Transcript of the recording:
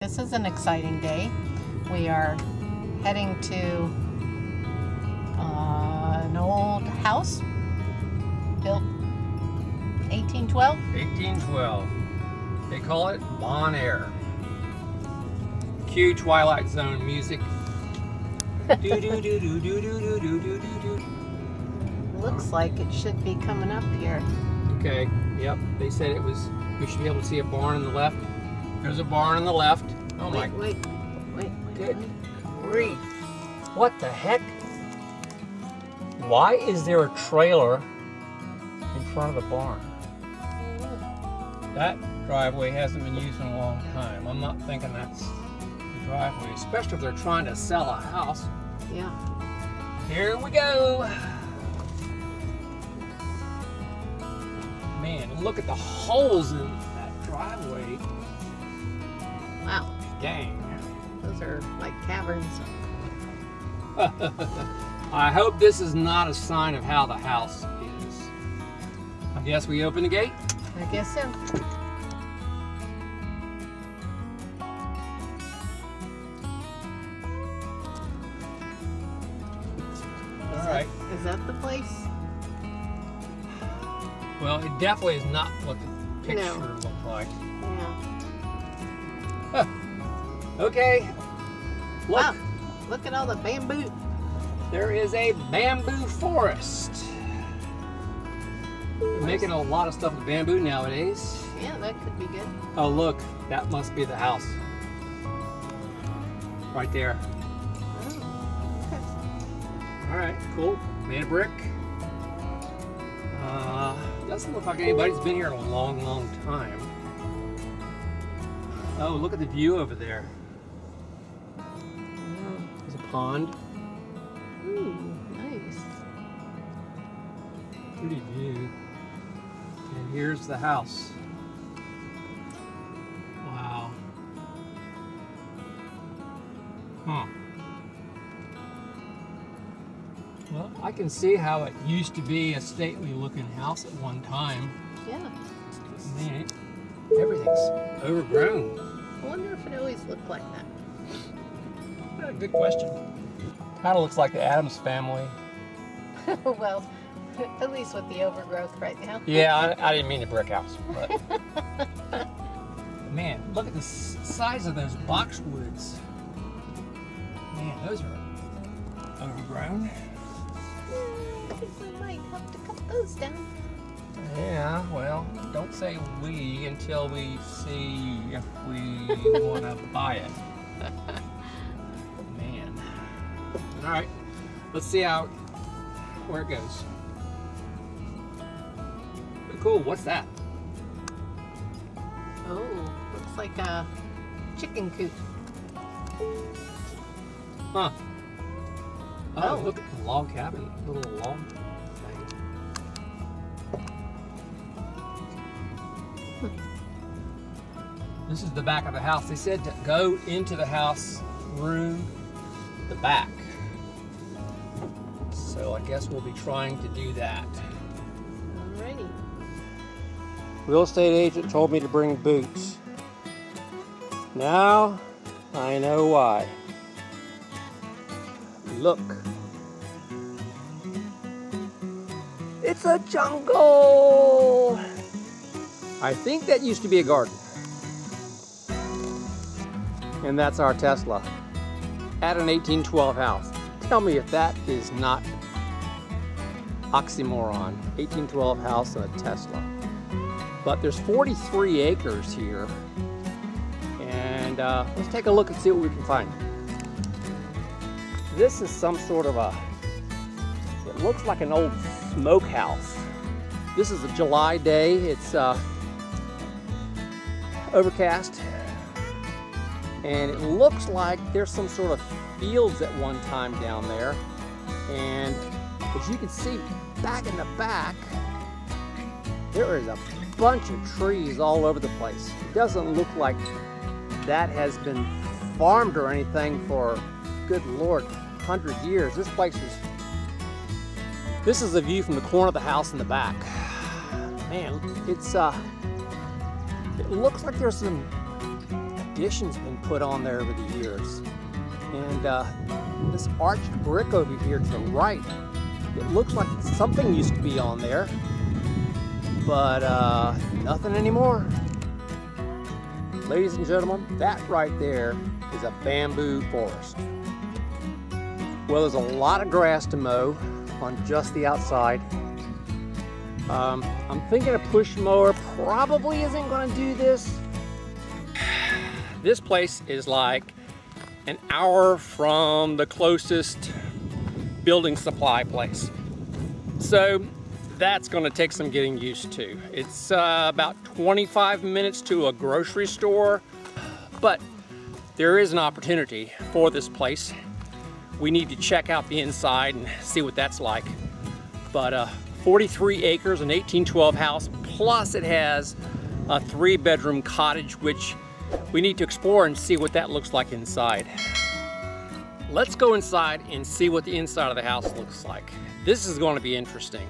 This is an exciting day. We are heading to an old house built 1812. 1812. They call it Bon Aire. Cue Twilight Zone music. Do do do do do do do do do do. Looks like it should be coming up here. Okay. Yep. They said it was. We should be able to see a barn on the left. There's a barn on the left. Oh my. Wait. Good grief. What the heck? Why is there a trailer in front of the barn? That driveway hasn't been used in a long time. I'm not thinking that's the driveway, especially if they're trying to sell a house. Yeah. Here we go. Man, look at the holes in that driveway. Wow. Dang. Those are like caverns. I hope this is not a sign of how the house is. I guess we open the gate? I guess so. Alright. Is that the place? Well, it definitely is not what the picture No. looked like. Yeah. Okay. Look, Wow. Look at all the bamboo. there is a bamboo forest. They're making a lot of stuff with bamboo nowadays. Yeah, that could be good. Oh, look, that must be the house. Right there. Oh, okay. All right, cool. Made of brick. Doesn't look like anybody's been here in a long, long time. Oh, look at the view over there. There's a pond. Ooh, nice. Pretty view. And here's the house. Wow. Huh. Well, I can see how it used to be a stately looking house at one time. Yeah. Man, everything's overgrown. I wonder if it always looked like that. Good question. Kind of looks like the Addams family. Well, at least with the overgrowth right now. Yeah, I didn't mean the brick house, but man, look at the size of those boxwoods. Man, those are overgrown. I think we might have to cut those down. Yeah, well, don't say we until we see if we want to buy it. Man. All right, let's see where it goes. Cool, what's that? Oh, looks like a chicken coop. Huh. Oh, Oh. look at the log cabin, little log thing. This is the back of the house. They said to go into the house room, the back. So I guess we'll be trying to do that. Alrighty. Real estate agent told me to bring boots. Now I know why. Look. It's a jungle! I think that used to be a garden. And that's our Tesla at an 1812 house. Tell me if that is not oxymoron. 1812 house and a Tesla. But there's 43 acres here. And let's take a look and see what we can find. This is some sort of it looks like an old smokehouse. This is a July day. It's overcast. And it looks like there's some sort of fields at one time down there. And as you can see back in the back, there is a bunch of trees all over the place. It doesn't look like that has been farmed or anything for, good Lord, 100 years. This is a view from the corner of the house in the back. Man, it looks like there's some additions been put on there over the years. And this arched brick over here to the right, it looks like something used to be on there, but nothing anymore. Ladies and gentlemen, that right there is a bamboo forest. Well, there's a lot of grass to mow on just the outside. I'm thinking a push mower probably isn't going to do this. This place is like an hour from the closest building supply place. So that's going to take some getting used to. It's about 25 minutes to a grocery store, but there is an opportunity for this place. We need to check out the inside and see what that's like. But 43 acres, an 1812 house, plus it has a 3-bedroom cottage, which we need to explore and see what that looks like inside. Let's go inside and see what the inside of the house looks like. This is going to be interesting.